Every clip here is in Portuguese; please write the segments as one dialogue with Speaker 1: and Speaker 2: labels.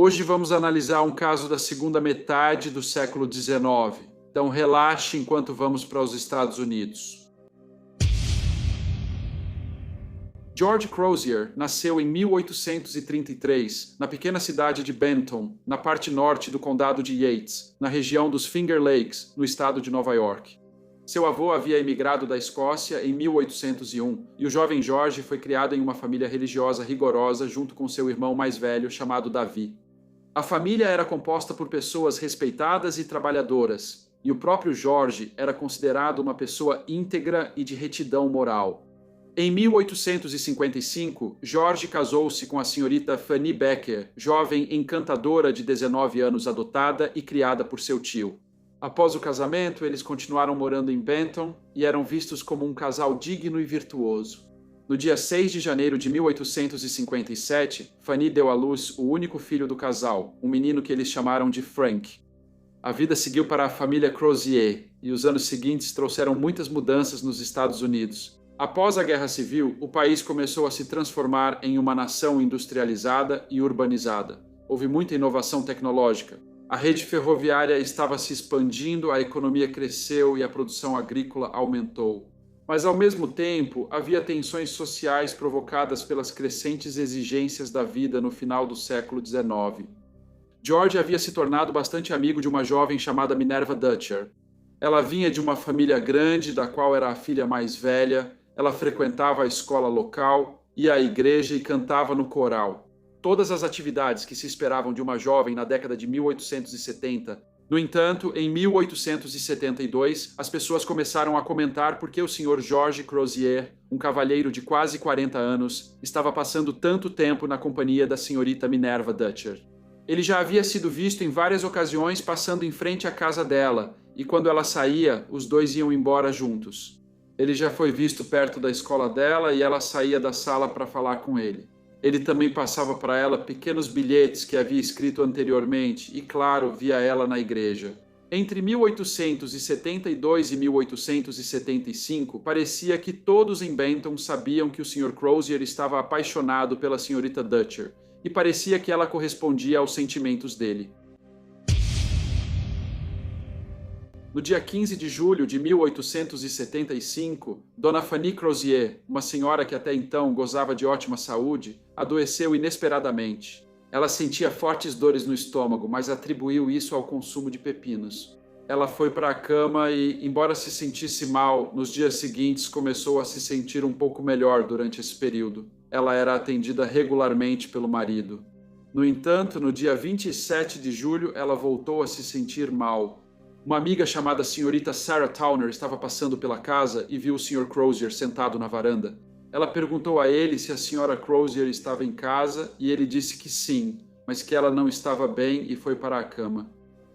Speaker 1: Hoje vamos analisar um caso da segunda metade do século XIX. Então relaxe enquanto vamos para os Estados Unidos. George Crozier nasceu em 1833, na pequena cidade de Benton, na parte norte do condado de Yates, na região dos Finger Lakes, no estado de Nova York. Seu avô havia emigrado da Escócia em 1801 e o jovem George foi criado em uma família religiosa rigorosa junto com seu irmão mais velho, chamado Davi. A família era composta por pessoas respeitadas e trabalhadoras, e o próprio George era considerado uma pessoa íntegra e de retidão moral. Em 1855, George casou-se com a senhorita Fanny Becker, jovem encantadora de 19 anos adotada e criada por seu tio. Após o casamento, eles continuaram morando em Benton e eram vistos como um casal digno e virtuoso. No dia 6 de janeiro de 1857, Fanny deu à luz o único filho do casal, um menino que eles chamaram de Frank. A vida seguiu para a família Crozier e os anos seguintes trouxeram muitas mudanças nos Estados Unidos. Após a Guerra Civil, o país começou a se transformar em uma nação industrializada e urbanizada. Houve muita inovação tecnológica. A rede ferroviária estava se expandindo, a economia cresceu e a produção agrícola aumentou. Mas, ao mesmo tempo, havia tensões sociais provocadas pelas crescentes exigências da vida no final do século XIX. George havia se tornado bastante amigo de uma jovem chamada Minerva Dutcher. Ela vinha de uma família grande, da qual era a filha mais velha. Ela frequentava a escola local, ia à igreja e cantava no coral. Todas as atividades que se esperavam de uma jovem na década de 1870. No entanto, em 1872, as pessoas começaram a comentar por que o Sr. George Crozier, um cavalheiro de quase 40 anos, estava passando tanto tempo na companhia da senhorita Minerva Dutcher. Ele já havia sido visto em várias ocasiões passando em frente à casa dela, e quando ela saía, os dois iam embora juntos. Ele já foi visto perto da escola dela e ela saía da sala para falar com ele. Ele também passava para ela pequenos bilhetes que havia escrito anteriormente e, claro, via ela na igreja. Entre 1872 e 1875, parecia que todos em Benton sabiam que o Sr. Crozier estava apaixonado pela senhorita Dutcher e parecia que ela correspondia aos sentimentos dele. No dia 15 de julho de 1875, Dona Fanny Crozier, uma senhora que até então gozava de ótima saúde, adoeceu inesperadamente. Ela sentia fortes dores no estômago, mas atribuiu isso ao consumo de pepinos. Ela foi para a cama e, embora se sentisse mal, nos dias seguintes começou a se sentir um pouco melhor durante esse período. Ela era atendida regularmente pelo marido. No entanto, no dia 27 de julho, ela voltou a se sentir mal. Uma amiga chamada senhorita Sarah Towner estava passando pela casa e viu o Sr. Crozier sentado na varanda. Ela perguntou a ele se a Sra. Crozier estava em casa e ele disse que sim, mas que ela não estava bem e foi para a cama.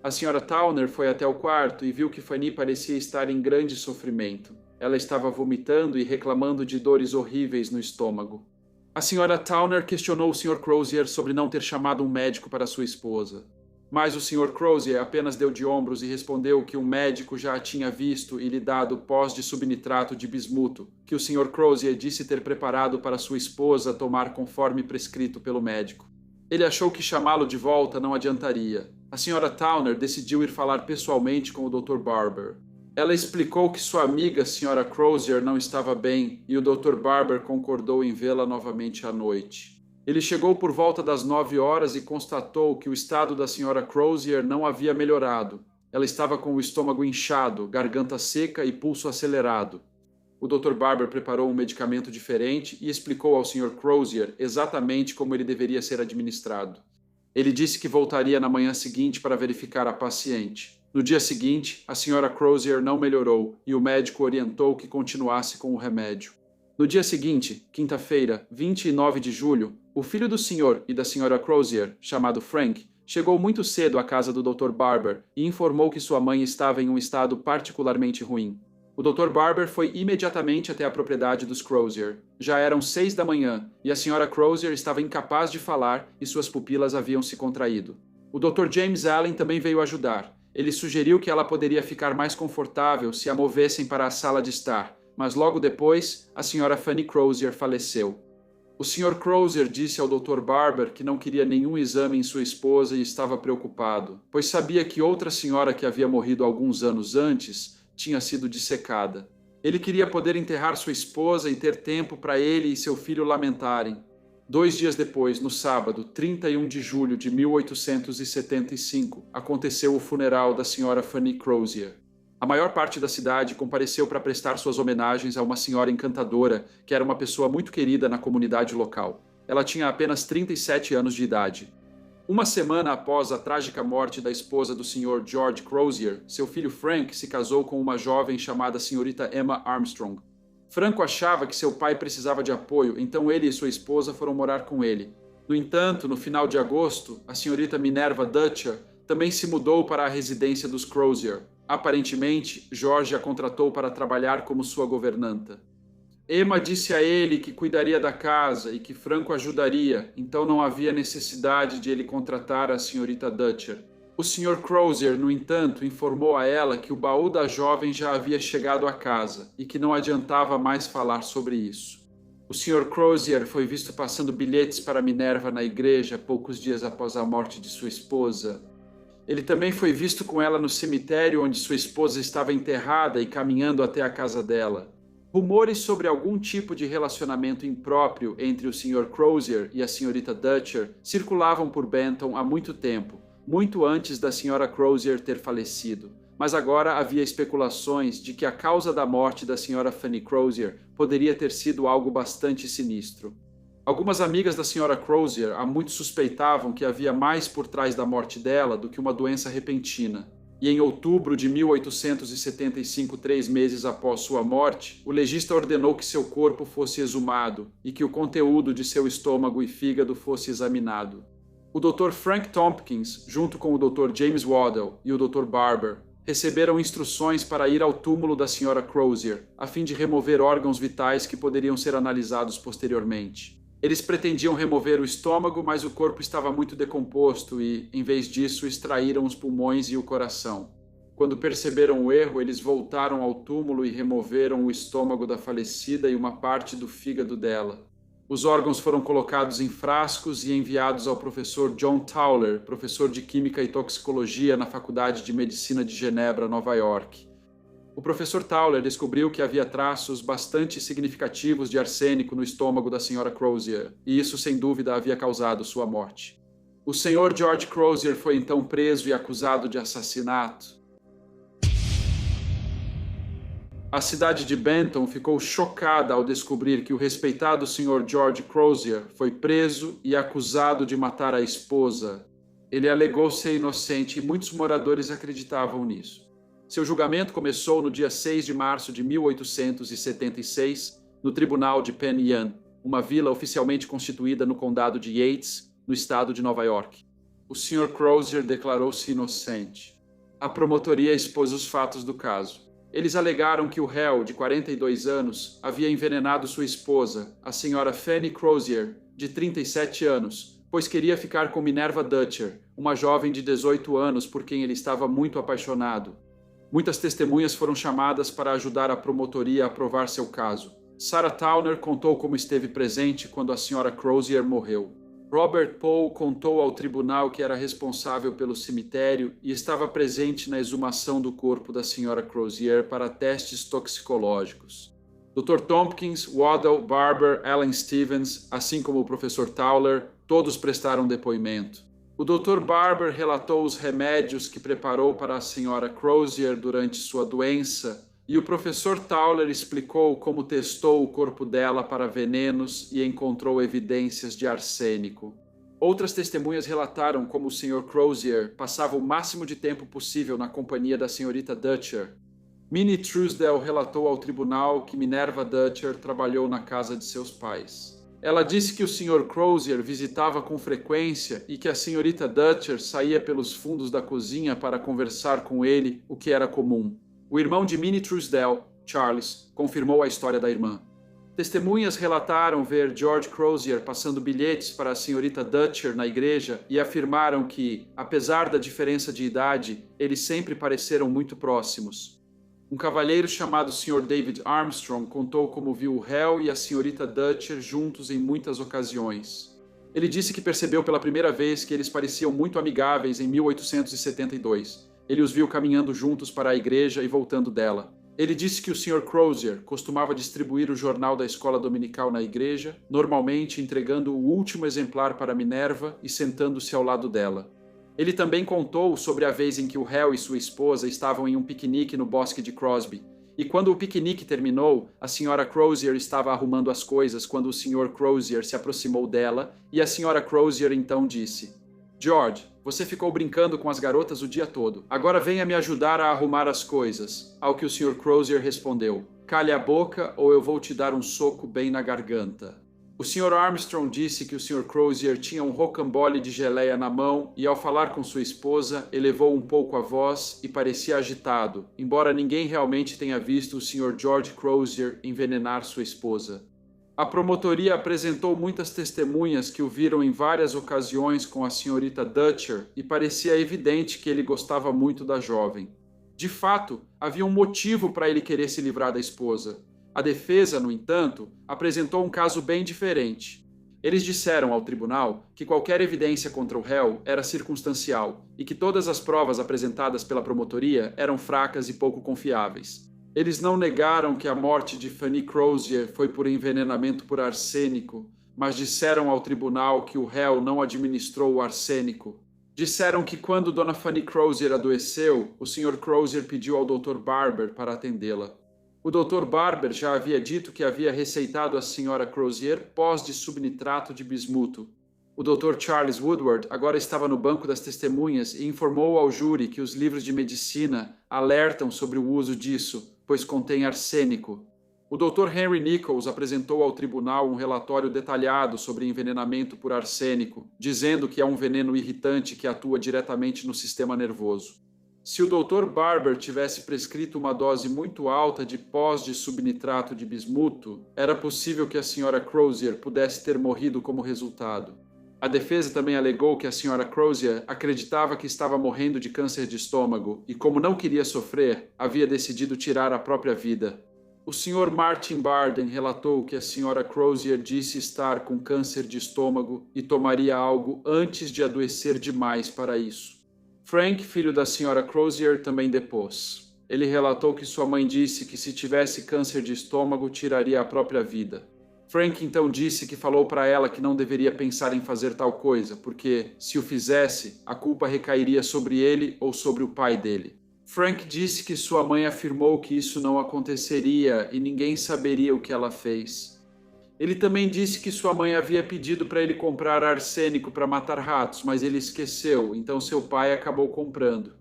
Speaker 1: A Sra. Towner foi até o quarto e viu que Fanny parecia estar em grande sofrimento. Ela estava vomitando e reclamando de dores horríveis no estômago. A Sra. Towner questionou o Sr. Crozier sobre não ter chamado um médico para sua esposa. Mas o Sr. Crozier apenas deu de ombros e respondeu que um médico já a tinha visto e lhe dado pós de subnitrato de bismuto, que o Sr. Crozier disse ter preparado para sua esposa tomar conforme prescrito pelo médico. Ele achou que chamá-lo de volta não adiantaria. A Sra. Towner decidiu ir falar pessoalmente com o Dr. Barber. Ela explicou que sua amiga, Sra. Crozier, não estava bem e o Dr. Barber concordou em vê-la novamente à noite. Ele chegou por volta das 9 horas e constatou que o estado da Sra. Crozier não havia melhorado. Ela estava com o estômago inchado, garganta seca e pulso acelerado. O Dr. Barber preparou um medicamento diferente e explicou ao Sr. Crozier exatamente como ele deveria ser administrado. Ele disse que voltaria na manhã seguinte para verificar a paciente. No dia seguinte, a Sra. Crozier não melhorou e o médico orientou que continuasse com o remédio. No dia seguinte, quinta-feira, 29 de julho, o filho do senhor e da Sra. Crozier, chamado Frank, chegou muito cedo à casa do Dr. Barber e informou que sua mãe estava em um estado particularmente ruim. O Dr. Barber foi imediatamente até a propriedade dos Crozier. Já eram 6 da manhã e a Sra. Crozier estava incapaz de falar e suas pupilas haviam se contraído. O Dr. James Allen também veio ajudar. Ele sugeriu que ela poderia ficar mais confortável se a movessem para a sala de estar, mas logo depois, a Sra. Fanny Crozier faleceu. O Sr. Crozier disse ao Dr. Barber que não queria nenhum exame em sua esposa e estava preocupado, pois sabia que outra senhora que havia morrido alguns anos antes tinha sido dissecada. Ele queria poder enterrar sua esposa e ter tempo para ele e seu filho lamentarem. 2 dias depois, no sábado, 31 de julho de 1875, aconteceu o funeral da Sra. Fanny Crozier. A maior parte da cidade compareceu para prestar suas homenagens a uma senhora encantadora, que era uma pessoa muito querida na comunidade local. Ela tinha apenas 37 anos de idade. Uma semana após a trágica morte da esposa do Sr. George Crozier, seu filho Frank se casou com uma jovem chamada Sra. Emma Armstrong. Franco achava que seu pai precisava de apoio, então ele e sua esposa foram morar com ele. No entanto, no final de agosto, a Sra. Minerva Dutcher também se mudou para a residência dos Crozier. Aparentemente, George a contratou para trabalhar como sua governanta. Emma disse a ele que cuidaria da casa e que Franco ajudaria, então não havia necessidade de ele contratar a Sra. Dutcher. O Sr. Crozier, no entanto, informou a ela que o baú da jovem já havia chegado à casa e que não adiantava mais falar sobre isso. O Sr. Crozier foi visto passando bilhetes para Minerva na igreja poucos dias após a morte de sua esposa. Ele também foi visto com ela no cemitério onde sua esposa estava enterrada e caminhando até a casa dela. Rumores sobre algum tipo de relacionamento impróprio entre o Sr. Crozier e a Sra. Dutcher circulavam por Benton há muito tempo, muito antes da Sra. Crozier ter falecido. Mas agora havia especulações de que a causa da morte da Sra. Fanny Crozier poderia ter sido algo bastante sinistro. Algumas amigas da Sra. Crozier há muito suspeitavam que havia mais por trás da morte dela do que uma doença repentina. E em outubro de 1875, 3 meses após sua morte, o legista ordenou que seu corpo fosse exumado e que o conteúdo de seu estômago e fígado fosse examinado. O Dr. Frank Tompkins, junto com o Dr. James Waddell e o Dr. Barber, receberam instruções para ir ao túmulo da Sra. Crozier, a fim de remover órgãos vitais que poderiam ser analisados posteriormente. Eles pretendiam remover o estômago, mas o corpo estava muito decomposto e, em vez disso, extraíram os pulmões e o coração. Quando perceberam o erro, eles voltaram ao túmulo e removeram o estômago da falecida e uma parte do fígado dela. Os órgãos foram colocados em frascos e enviados ao professor John Tauler, professor de Química e Toxicologia na Faculdade de Medicina de Genebra, Nova York. O professor Tauler descobriu que havia traços bastante significativos de arsênico no estômago da Sra. Crozier, e isso sem dúvida havia causado sua morte. O Sr. George Crozier foi então preso e acusado de assassinato. A cidade de Benton ficou chocada ao descobrir que o respeitado Sr. George Crozier foi preso e acusado de matar a esposa. Ele alegou ser inocente e muitos moradores acreditavam nisso. Seu julgamento começou no dia 6 de março de 1876, no tribunal de Penn Yan, uma vila oficialmente constituída no condado de Yates, no estado de Nova York. O Sr. Crozier declarou-se inocente. A promotoria expôs os fatos do caso. Eles alegaram que o réu, de 42 anos, havia envenenado sua esposa, a Sra. Fanny Crozier, de 37 anos, pois queria ficar com Minerva Dutcher, uma jovem de 18 anos por quem ele estava muito apaixonado. Muitas testemunhas foram chamadas para ajudar a promotoria a provar seu caso. Sarah Towner contou como esteve presente quando a Sra. Crozier morreu. Robert Poe contou ao tribunal que era responsável pelo cemitério e estava presente na exumação do corpo da Sra. Crozier para testes toxicológicos. Dr. Tompkins, Waddell, Barber, Allen Stevens, assim como o professor Tauler, todos prestaram depoimento. O Dr. Barber relatou os remédios que preparou para a Sra. Crozier durante sua doença, e o professor Tauler explicou como testou o corpo dela para venenos e encontrou evidências de arsênico. Outras testemunhas relataram como o Sr. Crozier passava o máximo de tempo possível na companhia da Sra. Dutcher. Minnie Truesdell relatou ao tribunal que Minerva Dutcher trabalhou na casa de seus pais. Ela disse que o Sr. Crozier visitava com frequência e que a Sra. Dutcher saía pelos fundos da cozinha para conversar com ele, o que era comum. O irmão de Minnie Truesdell, Charles, confirmou a história da irmã. Testemunhas relataram ver George Crozier passando bilhetes para a Sra. Dutcher na igreja e afirmaram que, apesar da diferença de idade, eles sempre pareceram muito próximos. Um cavalheiro chamado Sr. David Armstrong contou como viu o réu e a senhorita Dutcher juntos em muitas ocasiões. Ele disse que percebeu pela primeira vez que eles pareciam muito amigáveis em 1872. Ele os viu caminhando juntos para a igreja e voltando dela. Ele disse que o Sr. Crozier costumava distribuir o jornal da escola dominical na igreja, normalmente entregando o último exemplar para Minerva e sentando-se ao lado dela. Ele também contou sobre a vez em que o réu e sua esposa estavam em um piquenique no bosque de Crosby. E quando o piquenique terminou, a Sra. Crozier estava arrumando as coisas quando o Sr. Crozier se aproximou dela e a Sra. Crozier então disse: "George, você ficou brincando com as garotas o dia todo. Agora venha me ajudar a arrumar as coisas." Ao que o Sr. Crozier respondeu: "Cale a boca ou eu vou te dar um soco bem na garganta." O Sr. Armstrong disse que o Sr. Crozier tinha um rocambole de geleia na mão e, ao falar com sua esposa, elevou um pouco a voz e parecia agitado, embora ninguém realmente tenha visto o Sr. George Crozier envenenar sua esposa. A promotoria apresentou muitas testemunhas que o viram em várias ocasiões com a senhorita Dutcher e parecia evidente que ele gostava muito da jovem. De fato, havia um motivo para ele querer se livrar da esposa. A defesa, no entanto, apresentou um caso bem diferente. Eles disseram ao tribunal que qualquer evidência contra o réu era circunstancial e que todas as provas apresentadas pela promotoria eram fracas e pouco confiáveis. Eles não negaram que a morte de Fanny Crozier foi por envenenamento por arsênico, mas disseram ao tribunal que o réu não administrou o arsênico. Disseram que quando Dona Fanny Crozier adoeceu, o Sr. Crozier pediu ao Dr. Barber para atendê-la. O Dr. Barber já havia dito que havia receitado à Sra. Crozier pós de subnitrato de bismuto. O Dr. Charles Woodward agora estava no banco das testemunhas e informou ao júri que os livros de medicina alertam sobre o uso disso, pois contém arsênico. O Dr. Henry Nichols apresentou ao tribunal um relatório detalhado sobre envenenamento por arsênico, dizendo que é um veneno irritante que atua diretamente no sistema nervoso. Se o Dr. Barber tivesse prescrito uma dose muito alta de pós de subnitrato de bismuto, era possível que a Sra. Crozier pudesse ter morrido como resultado. A defesa também alegou que a Sra. Crozier acreditava que estava morrendo de câncer de estômago e, como não queria sofrer, havia decidido tirar a própria vida. O Sr. Martin Barden relatou que a Sra. Crozier disse estar com câncer de estômago e tomaria algo antes de adoecer demais para isso. Frank, filho da Sra. Crozier, também depôs. Ele relatou que sua mãe disse que se tivesse câncer de estômago, tiraria a própria vida. Frank então disse que falou para ela que não deveria pensar em fazer tal coisa, porque, se o fizesse, a culpa recairia sobre ele ou sobre o pai dele. Frank disse que sua mãe afirmou que isso não aconteceria e ninguém saberia o que ela fez. Ele também disse que sua mãe havia pedido para ele comprar arsênico para matar ratos, mas ele esqueceu, então seu pai acabou comprando.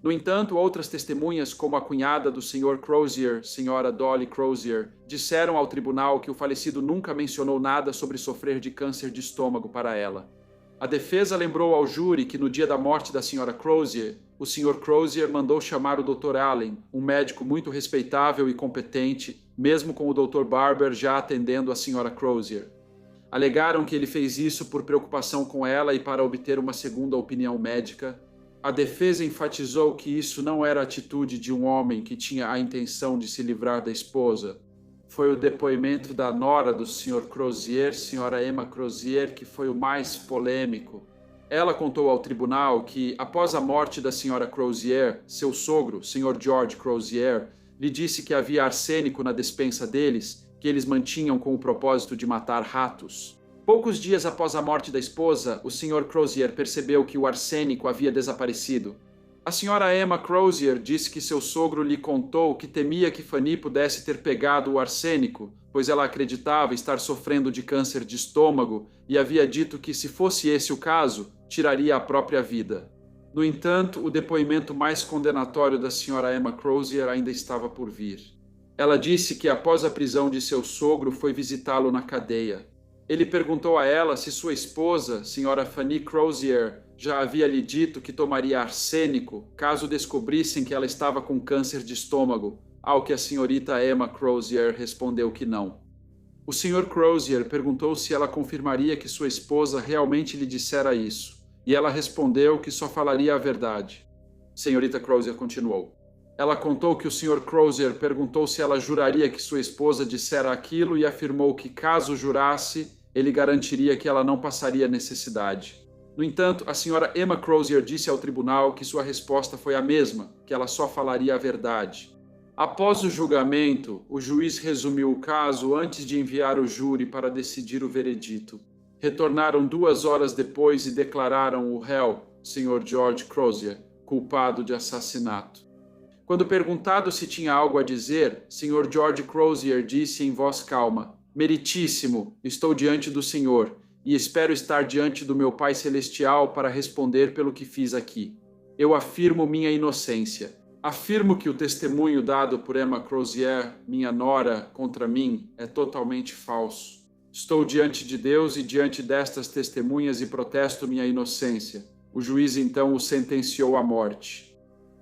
Speaker 1: No entanto, outras testemunhas, como a cunhada do Sr. Crozier, Sra. Dolly Crozier, disseram ao tribunal que o falecido nunca mencionou nada sobre sofrer de câncer de estômago para ela. A defesa lembrou ao júri que no dia da morte da Sra. Crozier, o Sr. Crozier mandou chamar o Dr. Allen, um médico muito respeitável e competente, mesmo com o Dr. Barber já atendendo a Sra. Crozier. Alegaram que ele fez isso por preocupação com ela e para obter uma segunda opinião médica. A defesa enfatizou que isso não era a atitude de um homem que tinha a intenção de se livrar da esposa. Foi o depoimento da nora do Sr. Crozier, Sra. Emma Crozier, que foi o mais polêmico. Ela contou ao tribunal que, após a morte da Sra. Crozier, seu sogro, Sr. George Crozier, lhe disse que havia arsênico na despensa deles, que eles mantinham com o propósito de matar ratos. Poucos dias após a morte da esposa, o Sr. Crozier percebeu que o arsênico havia desaparecido. A Sra. Emma Crozier disse que seu sogro lhe contou que temia que Fanny pudesse ter pegado o arsênico, pois ela acreditava estar sofrendo de câncer de estômago e havia dito que, se fosse esse o caso, tiraria a própria vida. No entanto, o depoimento mais condenatório da Sra. Emma Crozier ainda estava por vir. Ela disse que, após a prisão de seu sogro, foi visitá-lo na cadeia. Ele perguntou a ela se sua esposa, Sra. Fanny Crozier, já havia lhe dito que tomaria arsênico caso descobrissem que ela estava com câncer de estômago, ao que a senhorita Emma Crozier respondeu que não. O Sr. Crozier perguntou se ela confirmaria que sua esposa realmente lhe dissera isso, e ela respondeu que só falaria a verdade. Senhorita Crozier continuou: Ela contou que o Sr. Crozier perguntou se ela juraria que sua esposa dissera aquilo e afirmou que, caso jurasse, ele garantiria que ela não passaria necessidade. No entanto, a Sra. Emma Crozier disse ao tribunal que sua resposta foi a mesma, que ela só falaria a verdade. Após o julgamento, o juiz resumiu o caso antes de enviar o júri para decidir o veredito. Retornaram 2 horas depois e declararam o réu, Sr. George Crozier, culpado de assassinato. Quando perguntado se tinha algo a dizer, Sr. George Crozier disse em voz calma: "Meritíssimo, estou diante do Senhor, e espero estar diante do meu Pai Celestial para responder pelo que fiz aqui. Eu afirmo minha inocência. Afirmo que o testemunho dado por Emma Crozier, minha nora, contra mim, é totalmente falso. Estou diante de Deus e diante destas testemunhas e protesto minha inocência." O juiz então o sentenciou à morte.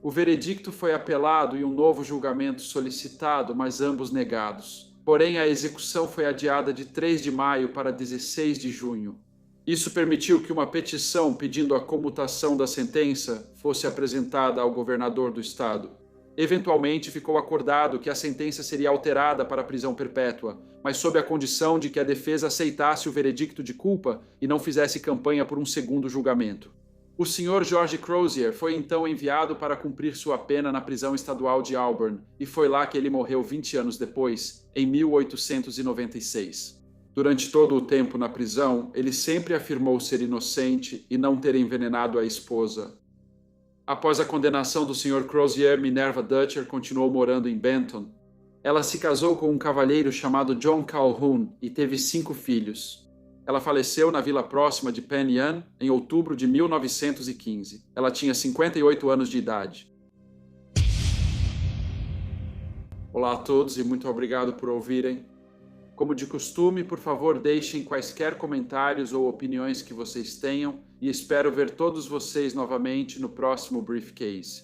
Speaker 1: O veredicto foi apelado e um novo julgamento solicitado, mas ambos negados. Porém, a execução foi adiada de 3 de maio para 16 de junho. Isso permitiu que uma petição pedindo a comutação da sentença fosse apresentada ao governador do estado. Eventualmente, ficou acordado que a sentença seria alterada para prisão perpétua, mas sob a condição de que a defesa aceitasse o veredicto de culpa e não fizesse campanha por um segundo julgamento. O Sr. George Crozier foi então enviado para cumprir sua pena na prisão estadual de Auburn, e foi lá que ele morreu 20 anos depois, em 1896. Durante todo o tempo na prisão, ele sempre afirmou ser inocente e não ter envenenado a esposa. Após a condenação do Sr. Crozier, Minerva Dutcher continuou morando em Benton. Ela se casou com um cavalheiro chamado John Calhoun e teve 5 filhos. Ela faleceu na vila próxima de Penn Yan em outubro de 1915. Ela tinha 58 anos de idade. Olá a todos e muito obrigado por ouvirem. Como de costume, por favor, deixem quaisquer comentários ou opiniões que vocês tenham e espero ver todos vocês novamente no próximo Briefcase.